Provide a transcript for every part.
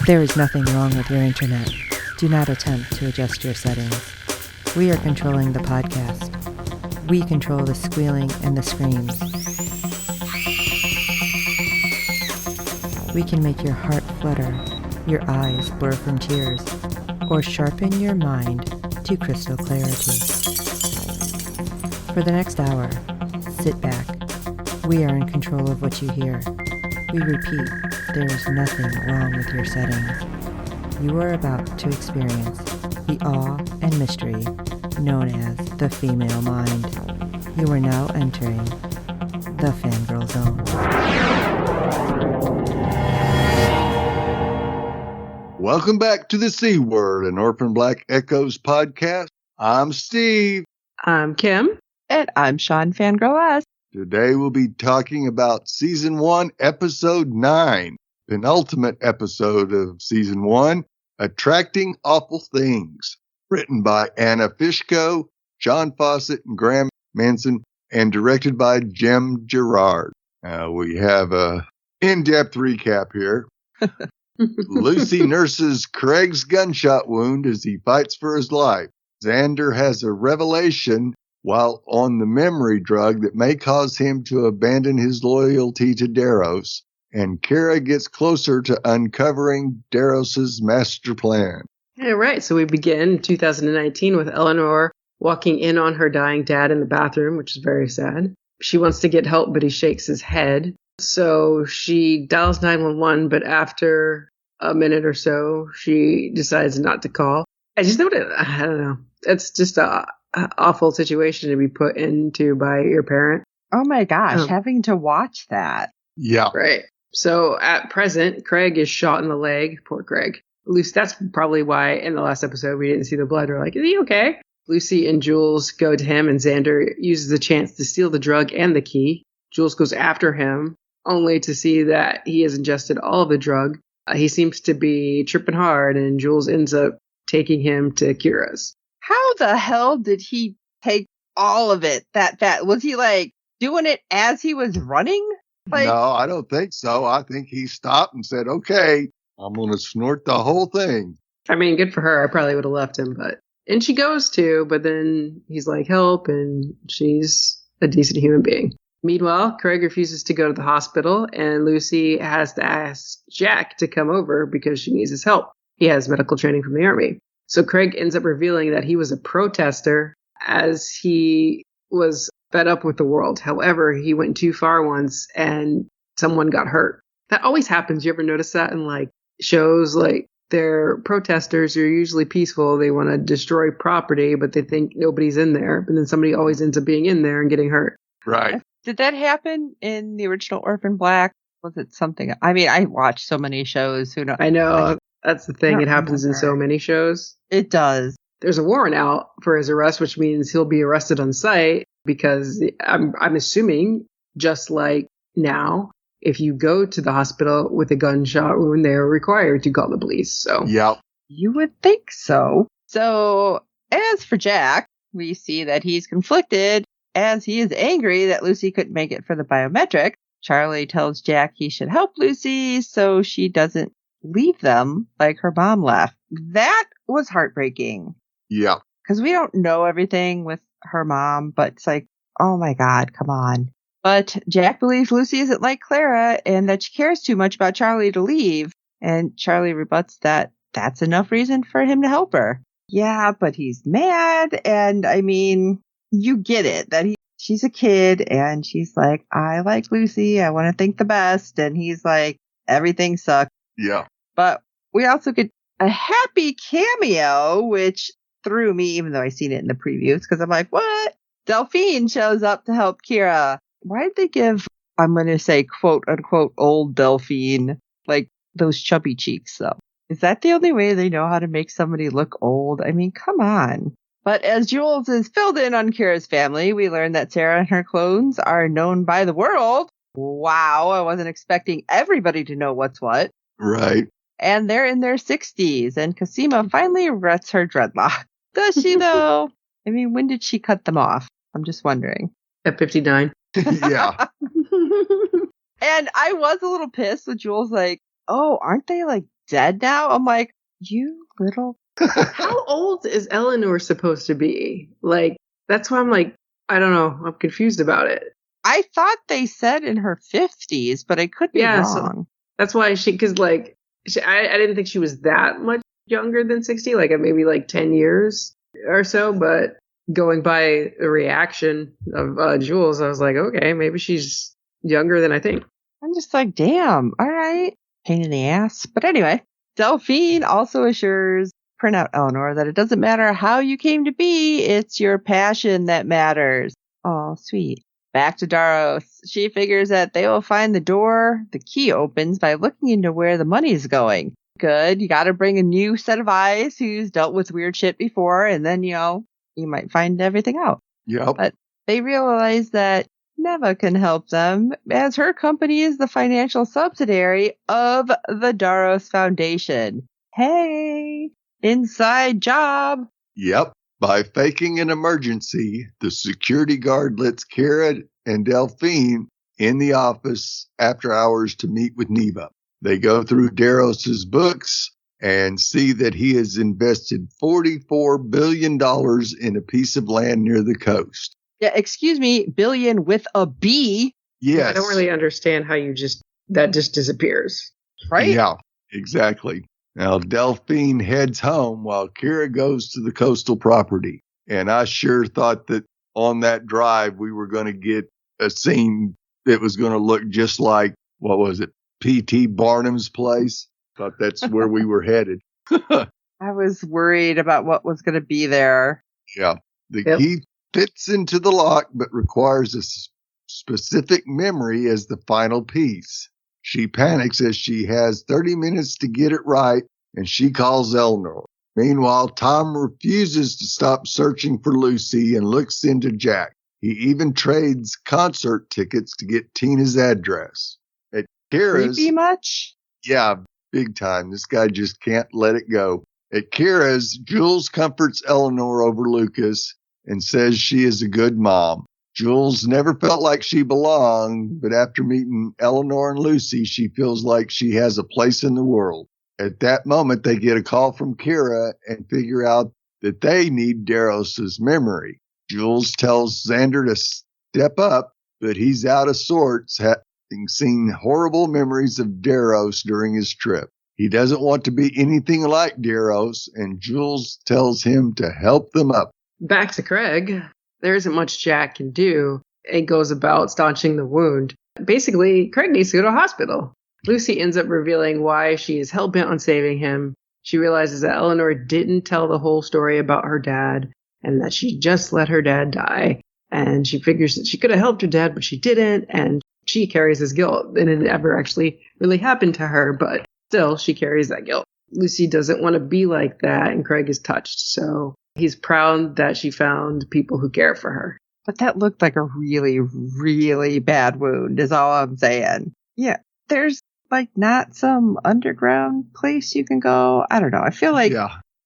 There is nothing wrong with your internet. Do not attempt to adjust your settings. We are controlling the podcast. We control the squealing and the screams. We can make your heart flutter, your eyes blur from tears, or sharpen your mind to crystal clarity. For the next hour, sit back. We are in control of what you hear. We repeat, there is nothing wrong with your settings. You are about to experience the awe and mystery known as the female mind. You are now entering the Fangirl Zone. Welcome back to the C Word, an Orphan Black Echoes podcast. I'm Steve. I'm Kim. And I'm Sean Fangirl S. Today we'll be talking about Season 1, Episode 9, penultimate episode of Season 1, Attracting Awful Things, written by Anna Fishko, John Fawcett, and Graham Manson, and directed by Jem Gerard. We have a in-depth recap here. Lucy nurses Craig's gunshot wound as he fights for his life. Xander has a revelation while on the memory drug that may cause him to abandon his loyalty to Daros, and Kara gets closer to uncovering Daros's master plan. Yeah, right. So we begin 2019 with Eleanor walking in on her dying dad in the bathroom, which is very sad. She wants to get help, but he shakes his head. So she dials 911, but after a minute or so, she decides not to call. I don't know. It's just a awful situation to be put into by your parent. Oh my gosh, having to watch that. Yeah. Right. So at present, Craig is shot in the leg. Poor Craig. Lucy, that's probably why in the last episode we didn't see the blood. We're like, is he okay? Lucy and Jules go to him, and Xander uses the chance to steal the drug and the key. Jules goes after him, only to see that he has ingested all of the drug. He seems to be tripping hard, and Jules ends up taking him to Kira's. How the hell did he take all of it that fast? Was he like doing it as he was running? No, I don't think so. I think he stopped and said, okay, I'm going to snort the whole thing. I mean, good for her. I probably would have left him, and she goes to, but then he's like, help, and she's a decent human being. Meanwhile, Craig refuses to go to the hospital, and Lucy has to ask Jack to come over because she needs his help. He has medical training from the army. So Craig ends up revealing that he was a protester as he was fed up with the world. However, he went too far once and someone got hurt. That always happens. You ever notice that in like shows? Like they're protesters are usually peaceful. They want to destroy property, but they think nobody's in there. But then somebody always ends up being in there and getting hurt. Right. Did that happen in the original Orphan Black? Was it something? I mean, I watch so many shows. Who knows? I know. That's the thing. It happens in so many shows. It does. There's a warrant out for his arrest, which means he'll be arrested on sight because I'm assuming, just like now, if you go to the hospital with a gunshot wound, they are required to call the police. So, yep. You would think so. So, as for Jack, we see that he's conflicted as he is angry that Lucy couldn't make it for the biometric. Charlie tells Jack he should help Lucy so she doesn't leave them like her mom left. That was heartbreaking. Yeah. Because we don't know everything with her mom, but it's like, oh my God, come on. But Jack believes Lucy isn't like Clara and that she cares too much about Charlie to leave. And Charlie rebuts that that's enough reason for him to help her. Yeah, but he's mad. And I mean, you get it that she's a kid and she's like, I like Lucy. I want to think the best. And he's like, everything sucks. Yeah. But we also get a happy cameo, which threw me, even though I seen it in the previews, because I'm like, what? Delphine shows up to help Kira. Why did they give, I'm going to say, quote unquote, old Delphine, like those chubby cheeks, though? Is that the only way they know how to make somebody look old? I mean, come on. But as Jules is filled in on Kira's family, we learn that Sarah and her clones are known by the world. Wow, I wasn't expecting everybody to know what's what. Right. And they're in their 60s, and Cosima finally regrets her dreadlock. Does she, though? I mean, when did she cut them off? I'm just wondering. At 59. Yeah. And I was a little pissed with Jules, like, oh, aren't they, like, dead now? I'm like, you little... How old is Eleanor supposed to be? Like, that's why I'm like, I don't know. I'm confused about it. I thought they said in her 50s, but I could be wrong. So that's why because like, I didn't think she was that much younger than 60, like maybe like 10 years or so, but going by the reaction of Jules, I was like, okay, maybe she's younger than I think. I'm just like, damn, all right. Pain in the ass. But anyway, Delphine also assures Printout Eleanor that it doesn't matter how you came to be, it's your passion that matters. Oh, sweet. Back to Daros. She figures that they will find the door the key opens by looking into where the money's going. Good. You got to bring a new set of eyes who's dealt with weird shit before, and then, you might find everything out. Yep. But they realize that Neva can help them, as her company is the financial subsidiary of the Daros Foundation. Hey, inside job. Yep. By faking an emergency, the security guard lets Kira and Delphine in the office after hours to meet with Neva. They go through Daros's books and see that he has invested $44 billion in a piece of land near the coast. Yeah, excuse me, billion with a B. Yes. I don't really understand how that just disappears. Right? Yeah, exactly. Now, Delphine heads home while Kira goes to the coastal property. And I sure thought that on that drive, we were going to get a scene that was going to look just like, what was it, P.T. Barnum's place? Thought that's where we were headed. I was worried about what was going to be there. Yeah. The key fits into the lock, but requires a specific memory as the final piece. She panics as she has 30 minutes to get it right, and she calls Eleanor. Meanwhile, Tom refuses to stop searching for Lucy and looks into Jack. He even trades concert tickets to get Tina's address. At Kira's, Creepy much? Yeah, big time. This guy just can't let it go. At Kira's, Jules comforts Eleanor over Lucas and says she is a good mom. Jules never felt like she belonged, but after meeting Eleanor and Lucy, she feels like she has a place in the world. At that moment, they get a call from Kira and figure out that they need Daros's memory. Jules tells Xander to step up, but he's out of sorts, having seen horrible memories of Daros during his trip. He doesn't want to be anything like Daros, and Jules tells him to help them up. Back to Craig. There isn't much Jack can do. It goes about staunching the wound. Basically, Craig needs to go to a hospital. Lucy ends up revealing why she is hell-bent on saving him. She realizes that Eleanor didn't tell the whole story about her dad and that she just let her dad die. And she figures that she could have helped her dad, but she didn't. And she carries this guilt. And it never actually really happened to her, but still, she carries that guilt. Lucy doesn't want to be like that, and Craig is touched. So he's proud that she found people who care for her. But that looked like a really, really bad wound, is all I'm saying. Yeah, there's like not some underground place you can go. I don't know. I feel like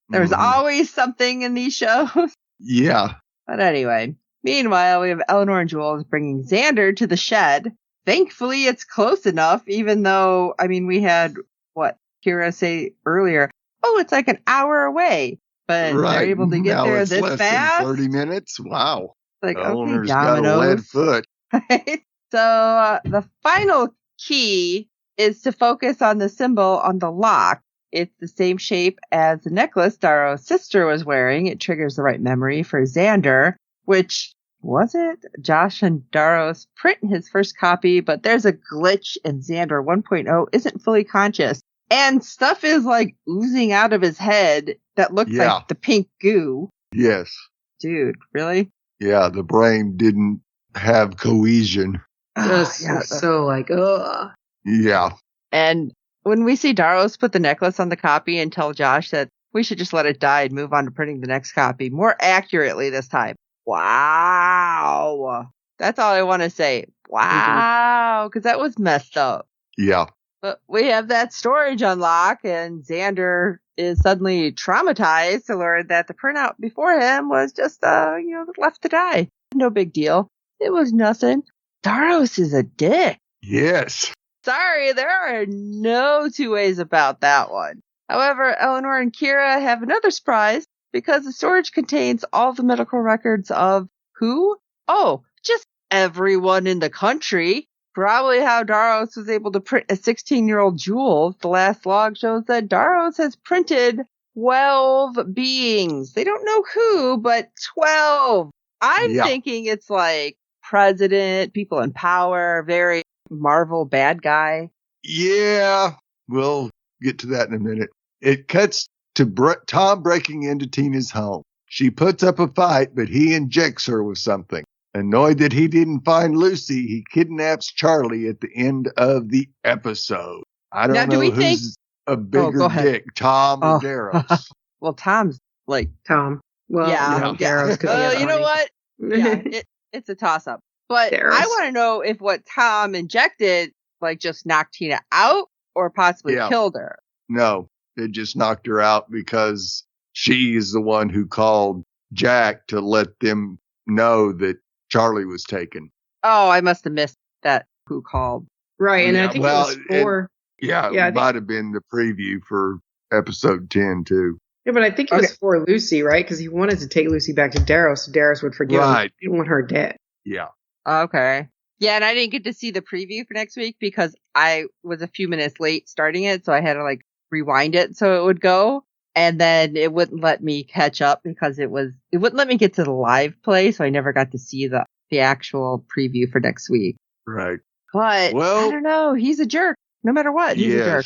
there's always something in these shows. Yeah. But anyway, meanwhile, we have Eleanor and Jules bringing Xander to the shed. Thankfully, it's close enough, even though, we had what Kira say earlier. Oh, it's like an hour away. But they're able to get there this less fast. Than 30 minutes? Wow. Like, Eleanor's okay, Dominoes. got a lead foot. Right? So the final key is to focus on the symbol on the lock. It's the same shape as the necklace Daro's sister was wearing. It triggers the right memory for Xander, which was it? Josh and Daros print his first copy, but there's a glitch and Xander 1.0 isn't fully conscious. And stuff is like oozing out of his head that looks like the pink goo. Yes. Dude, really? Yeah, the brain didn't have cohesion. So like, ugh. Yeah. And when we see Daros put the necklace on the copy and tell Josh that we should just let it die and move on to printing the next copy more accurately this time. Wow. That's all I want to say. Wow. Because that was messed up. Yeah. But we have that storage unlock, and Xander is suddenly traumatized to learn that the printout before him was just, left to die. No big deal. It was nothing. Daros is a dick. Yes. Sorry, there are no two ways about that one. However, Eleanor and Kira have another surprise because the storage contains all the medical records of who? Oh, just everyone in the country. Probably how Daros was able to print a 16-year-old Jewel. The last log shows that Daros has printed 12 beings. They don't know who, but 12. I'm thinking it's like president, people in power, very Marvel bad guy. Yeah, we'll get to that in a minute. It cuts to Tom breaking into Tina's home. She puts up a fight, but he injects her with something. Annoyed that he didn't find Lucy, he kidnaps Charlie at the end of the episode. I don't know who's a bigger dick, Tom or Daros. Well, Tom's like Tom. Well, yeah. Daros. You know what? Yeah, it's a toss-up. But Daros. I want to know if what Tom injected, like, just knocked Tina out or possibly killed her. No, it just knocked her out because she is the one who called Jack to let them know that Charlie was taken. Oh, I must have missed that. Who called? Right, and I think it was for... it might have been the preview for episode 10, too. Yeah, but I think it was for Lucy, right? Because he wanted to take Lucy back to Daros so Daros would forgive him. He didn't want her dead. Yeah. Okay. Yeah, and I didn't get to see the preview for next week because I was a few minutes late starting it, so I had to, like, rewind it so it would go. And then it wouldn't let me catch up because it wouldn't let me get to the live play, so I never got to see the actual preview for next week. Right. But I don't know. He's a jerk. No matter what, he's a jerk.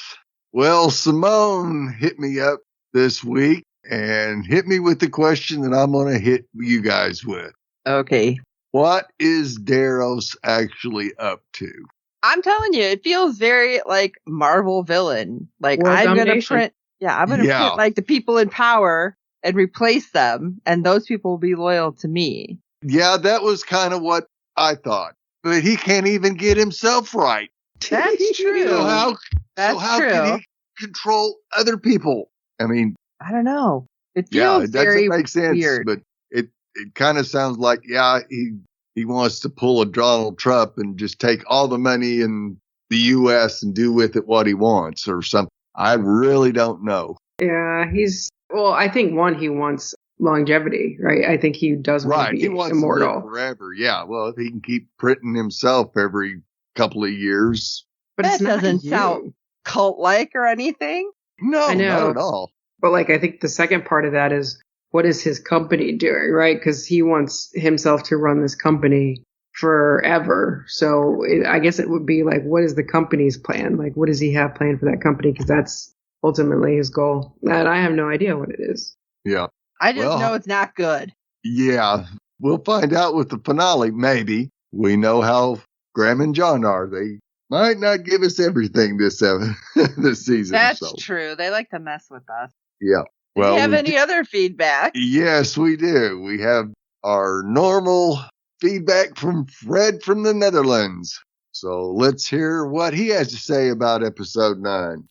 Well, Simone hit me up this week and hit me with the question that I'm going to hit you guys with. Okay. What is Daros actually up to? I'm telling you, it feels very like Marvel villain. Like I'm going to print like the people in power and replace them, and those people will be loyal to me. Yeah, that was kind of what I thought. But he can't even get himself right. That's true. How can he control other people? I mean, I don't know. It feels it doesn't make sense, weird. But it kind of sounds like, he wants to pull a Donald Trump and just take all the money in the U.S. and do with it what he wants or something. I really don't know. Yeah, I think he wants longevity, right? I think he does want to be immortal. To live forever. Yeah, well, if he can keep printing himself every couple of years. But that doesn't sound cult-like or anything. No, not at all. But I think the second part of that is, what is his company doing, right? Because he wants himself to run this company forever. So I guess it would be what is the company's plan? What does he have planned for that company? Because that's ultimately his goal. And I have no idea what it is. Yeah. I just know it's not good. Yeah. We'll find out with the finale, maybe. We know how Graham and John are. They might not give us everything this season. That's true. They like to mess with us. Yeah. Do you have any other feedback? Yes, we do. We have our normal feedback from Fred from the Netherlands. So let's hear what he has to say about episode 9.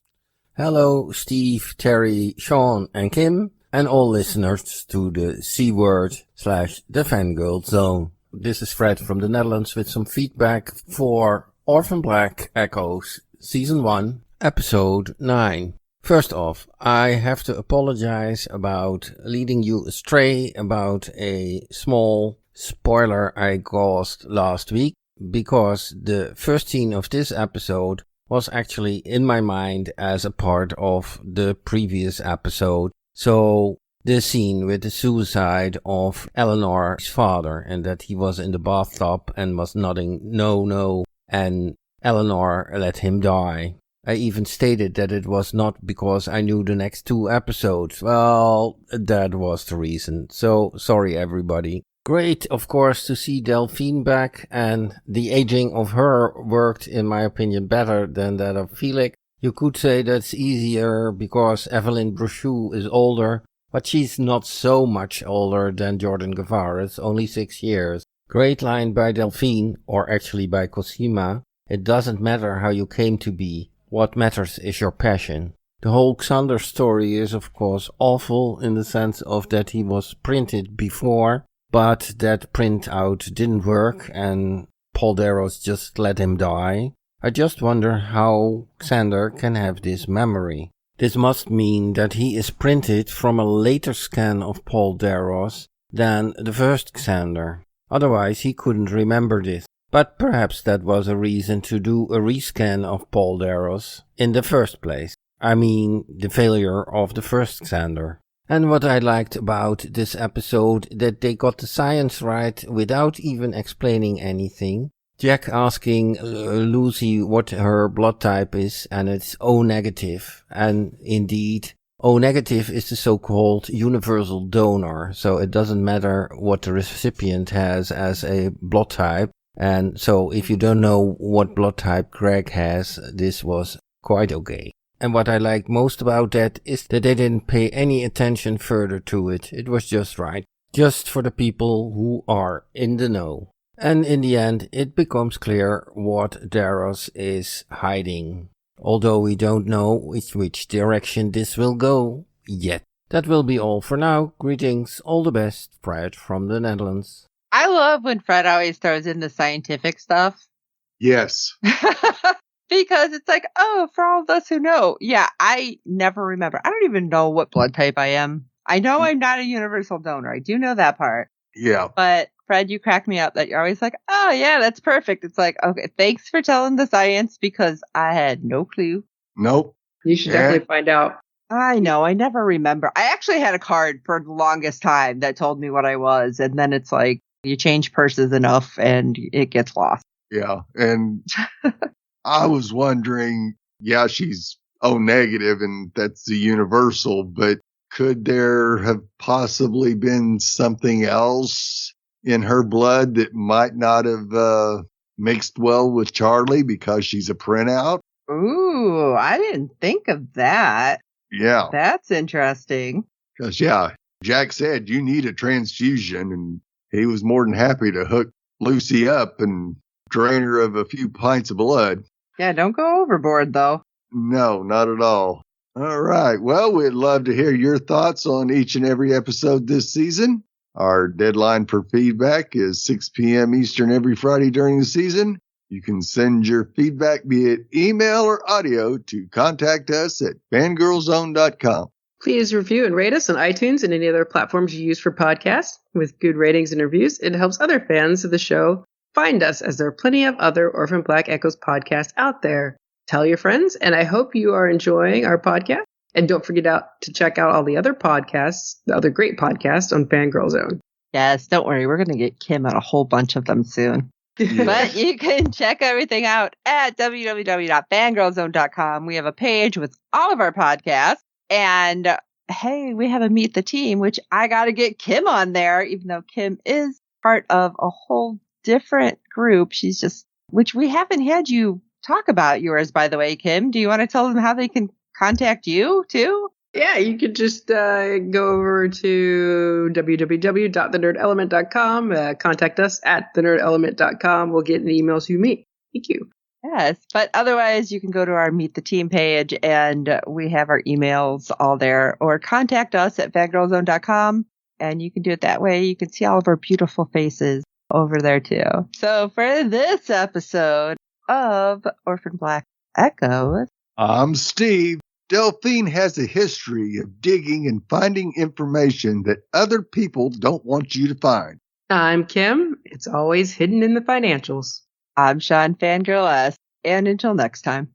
Hello, Steve, Terry, Sean, and Kim, and all listeners to the C-word/the Fangirl Zone. This is Fred from the Netherlands with some feedback for Orphan Black Echoes, Season 1, Episode 9. First off, I have to apologize about leading you astray about a small spoiler I caused last week, because the first scene of this episode was actually in my mind as a part of the previous episode. So the scene with the suicide of Eleanor's father, and that he was in the bathtub and was nodding no, and Eleanor let him die. I even stated that it was not because I knew the next 2 episodes. Well, that was the reason. So, sorry everybody. Great, of course, to see Delphine back, and the aging of her worked, in my opinion, better than that of Felix. You could say that's easier because Evelyn Brochu is older, but she's not so much older than Jordan Guevara. It's only 6 years. Great line by Delphine, or actually by Cosima. It doesn't matter how you came to be. What matters is your passion. The whole Xander story is of course awful in the sense of that he was printed before, but that printout didn't work and Paul Daros just let him die. I just wonder how Xander can have this memory. This must mean that he is printed from a later scan of Paul Darrows than the first Xander. Otherwise, he couldn't remember this. But perhaps that was a reason to do a rescan of Paul Darrows in the first place. I mean, the failure of the first Xander. And what I liked about this episode, that they got the science right without even explaining anything. Jack asking Lucy what her blood type is, and it's O negative. And indeed, O negative is the so-called universal donor, so it doesn't matter what the recipient has as a blood type. And so if you don't know what blood type Greg has, this was quite okay. And what I liked most about that is that they didn't pay any attention further to it. It was just right. Just for the people who are in the know. And in the end, it becomes clear what Darrows is hiding. Although we don't know which direction this will go yet. That will be all for now. Greetings, all the best, Fred from the Netherlands. I love when Fred always throws in the scientific stuff. Yes. Because it's like, oh, for all of us who know. Yeah, I never remember. I don't even know what blood type I am. I know I'm not a universal donor. I do know that part. Yeah. But Fred, you crack me up that you're always like, oh, yeah, that's perfect. It's like, okay, thanks for telling the science because I had no clue. Nope. You should definitely find out. I know. I never remember. I actually had a card for the longest time that told me what I was. And then it's like, you change purses enough and it gets lost. Yeah. And I was wondering, yeah, she's O negative and that's the universal, but could there have possibly been something else in her blood that might not have mixed well with Charlie because she's a printout? Ooh, I didn't think of that. Yeah. That's interesting. Because, yeah, Jack said you need a transfusion, and he was more than happy to hook Lucy up and drain her of a few pints of blood. Yeah, don't go overboard, though. No, not at all. All right. Well, we'd love to hear your thoughts on each and every episode this season. Our deadline for feedback is 6 p.m. Eastern every Friday during the season. You can send your feedback, be it email or audio, to contact us at fangirlzone.com. Please review and rate us on iTunes and any other platforms you use for podcasts. With good ratings and reviews, it helps other fans of the show find us, as there are plenty of other Orphan Black Echoes podcasts out there. Tell your friends, and I hope you are enjoying our podcast. And don't forget to check out all the other podcasts, the other great podcasts on Fangirl Zone. Yes, don't worry. We're going to get Kim on a whole bunch of them soon. Yeah. But you can check everything out at www.fangirlzone.com. We have a page with all of our podcasts. And hey, we have a Meet the Team, which I got to get Kim on there, even though Kim is part of a whole different group. She's just, which we haven't had you talk about yours, by the way, Kim. Do you want to tell them how they can contact you too? Yeah, you could just go over to www.thenerdelement.com, contact us at thenerdelement.com. We'll get an email to me. Thank you. Yes, but otherwise you can go to our Meet the Team page and we have our emails all there, or contact us at fangirlzone.com and you can do it that way. You can see all of our beautiful faces over there too. So for this episode of Orphan Black Echoes, I'm Steve. Delphine has a history of digging and finding information that other people don't want you to find. I'm Kim. It's always hidden in the financials. I'm Sean Fangirl S. And until next time.